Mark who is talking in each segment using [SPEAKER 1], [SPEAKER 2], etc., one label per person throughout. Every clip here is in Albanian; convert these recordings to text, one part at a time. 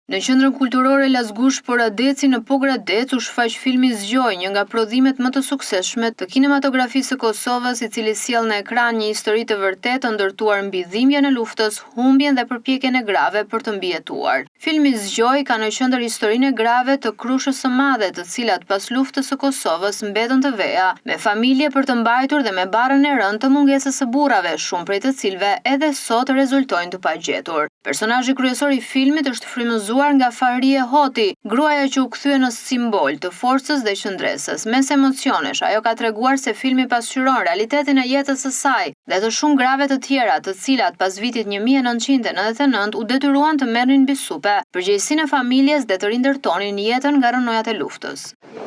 [SPEAKER 1] Në qendrën kulturore Lazgush për Adeci në Pogradec u shfaq filmi Zgjoj, një nga prodhimet më të suksesshme të kinematografisë së Kosovës, i cili sjell në ekran një histori të vërtetë ndërtuar mbi dhimbjen e luftës, humbjen dhe përpjekjen e grave për të mbijetuar. Filmi Zgjoj ka në qendër historinë e grave të Krushës së Madhe, të cilat pas luftës së Kosovës mbetën të veja, me familje për të mbajtur dhe me barrën e rënd të mungesës së burrave, shumë prej të cilëve edhe sot rezultojnë të pagjetur. Personazhi kryesor i filmit është frymëzuar nga Farie Hoti, gruaja që u kthye në simbol të forcës dhe qëndresës. Mes emocionesh, ajo ka treguar se filmi pasqyron realitetin e jetës së saj dhe të shumë grave të tjera, të cilat pas vitit 1999 u detyruan të merrnin mbi supe përgjegjësinë e familjes dhe të rindërtonin jetën nga rënojat e luftës.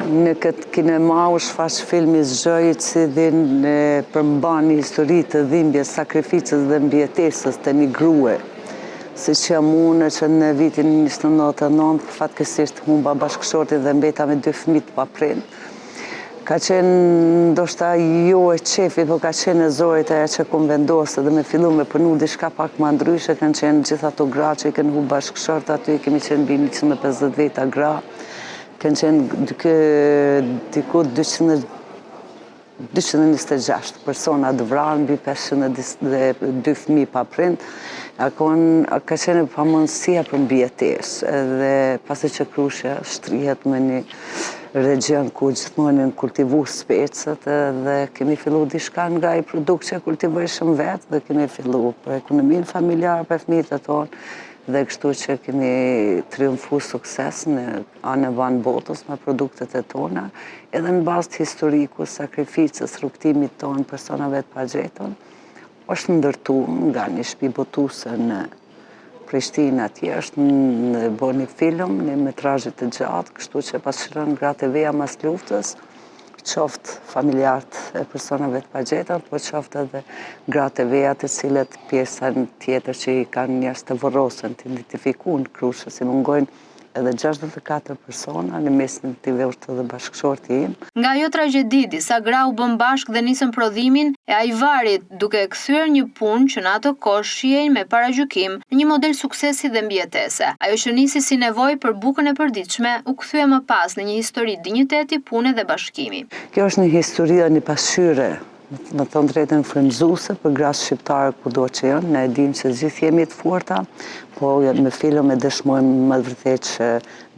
[SPEAKER 2] Në këtë kinema u shfaq filmi Zgjoj, i cili përmban histori të dhimbjes, sakrificës dhe mbijetesës të një grue. Si që jam unë që në vitin 1999, fatkeqësisht humba bashkëshortin dhe mbeta me 2 fëmijë pa prind. Ka qenë ndoshta jo e qefi, po ka qenë e zorit ajo që kom vendosë dhe me fillu me punu diçka pak më ndryshe, kanë qenë gjithë ato gra që i kanë humb bashkëshort aty, kemi qenë mbi 150 veta gra, kanë qenë diku 226 persona të vrarë, mbi 502 fëmijë pa prind. Ka qenë pamundësia për mbijetesë, edhe pasi që Krusha shtrihet me një regjion ku gjithmonë janë kultivu specët, dhe kemi fillu diçka nga i produkt që kultivojshëm vetë, dhe kemi fillu për ekonominë familjarë, për fëmijët e tonë, dhe kështu që kemi triumfu sukses në anë e vanë botës me produktet e tona, edhe në bazë të historiku, sakrificës, rrugtimit tonë, personave të pagjeton, është ndërtu nga një shtëpi botuese në Prishtinë atje, është në bo një film, një metrazhit të gjatë, kështu që pasqyron gratë e veja mas luftës, qoftë familjartë e personave të pagjeton, po qoftë edhe gratë e veja të cilët pjesën tjetër që i kanë njerëz të vorrosën, të identifikuar Krushës, si mungojnë edhe 64 persona në mesin të vetë dhe bashkëshorti im.
[SPEAKER 1] Nga ajo tragjedi, disa gra u bën bashkë dhe nisën prodhimin e Ajvarit, duke kthyer një punë që në atë kohë shihej me paragjykim në një model suksesi dhe mbijetese. Ajo që nisi si nevojë për bukën e përditshme, u kthye më pas në një histori dinjiteti, pune dhe bashkimi.
[SPEAKER 2] Kjo është një histori e një pasqyre, më thonë drejtën frymëzuese për gratë shqiptare kudo që janë, ne e dimë që gjithë jemi të forta, po me film e dëshmojmë më vërtet që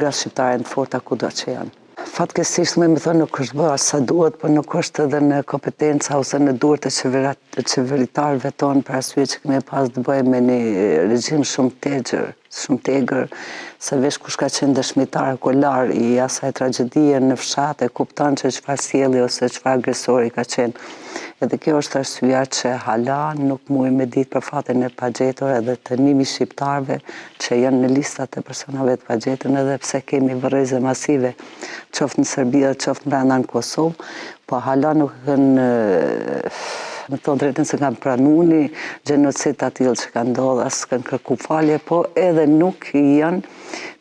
[SPEAKER 2] gratë shqiptare janë të forta kudo që janë. Fatkeqësisht më thonë nuk është bërë sa duhet, por nuk është edhe në kompetenca ose në duart e qeveritarëve tonë, për arsye që kemi pas të bëjmë me një regjim shumë tegër, se veç kush ka qenë dëshmitar kolar i asaj tragjedie në fshat e kupton që çfarë sjellje ose çfarë agresori ka qenë. Edhe kjo është arsyeja që hala nuk muj me ditë për fatin e pagjetur edhe të 1.000 shqiptarëve që janë në listat e personave të pagjetur, edhe pse kemi vërrezë masive, qoftë në Serbi dhe qoftë brenda në Kosovë, po hala nuk kanë me thonë drejtën se kanë pranu një gjenocid të tillë që kanë ndodhur, as kanë kërku falje, po edhe nuk janë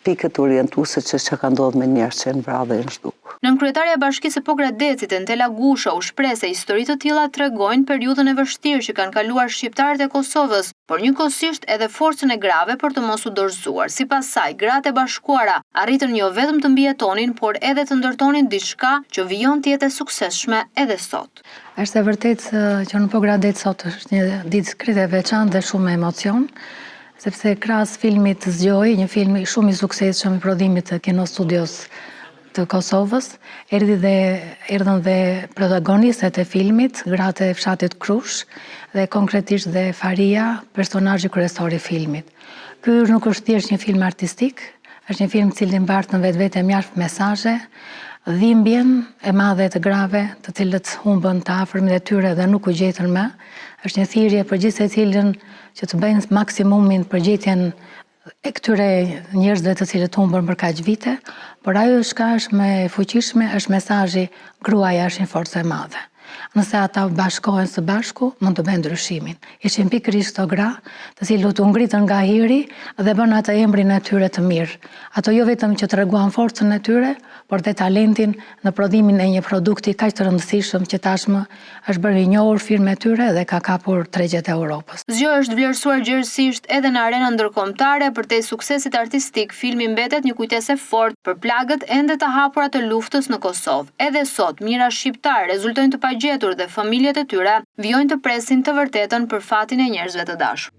[SPEAKER 2] pikët orientuese që ka ndodhur me njerëz që janë vrarë dhe janë zhdukur.
[SPEAKER 1] Nënkryetaria e Bashkisë së Pogradecit, Entela Gusha, u shpreh se histori të tilla tregojnë periudhën e vështirë që kanë kaluar shqiptarët e Kosovës, por njëkohësisht edhe forcën e grave për të mos u dorëzuar. Sipas saj, gratë e bashkuara arritën jo vetëm të mbijetonin, por edhe të ndërtonin diçka që vijon të jetë suksesshme edhe sot.
[SPEAKER 3] Është e vërtetë që në Pogradec sot është një ditë krejt e veçantë dhe shumë me emocion, sepse krahas filmit Zgjoj, një film shumë i suksesshëm i prodhimit të Kino Studios të Kosovës, erdhën dhe protagonistët e filmit, gratë e fshatit Krush, dhe konkretisht dhe Faria, personazhi kryesor i filmit. Ky nuk është thjesht një film artistik, është një film i cili mbart në vetvete mjaft mesazhe, dhimbjen e madhe të grave, të cilët humbën të afërmit e tyre dhe nuk u gjetën më. Është një thirrje për gjithë secilin që të bëjnë maksimumin për gjetjen e këtyre njerëzve të cilët humbën për kaq vite, por ajo që është më e fuqishme është mesazhi gruaja është një forcë e madhe. nëse ata bashkohen së bashku, mund të bëjnë ndryshimin. Ishin pikërisht këto gra, të cilët u ngritën nga hiri dhe bën atë emrin e tyre të mirë. Ato jo vetëm që treguan forcën e tyre, por dhe talentin në prodhimin e një produkti kaq të rëndësishëm që tashmë është bërë i njohur firmë e tyre dhe ka kapur tregjet e Europës.
[SPEAKER 1] Zgjoja është vlerësuar gjerësisht edhe në arenën ndërkombëtare. Përtej suksesit artistik, filmi mbetet një kujtesë e fortë për plagët ende të hapura të luftës në Kosovë. Edhe sot, mijëra shqiptar rezultojnë të pagjetur dhe familjet e tyre vijojnë të presin të vërtetën për fatin e njerëzve të dashur.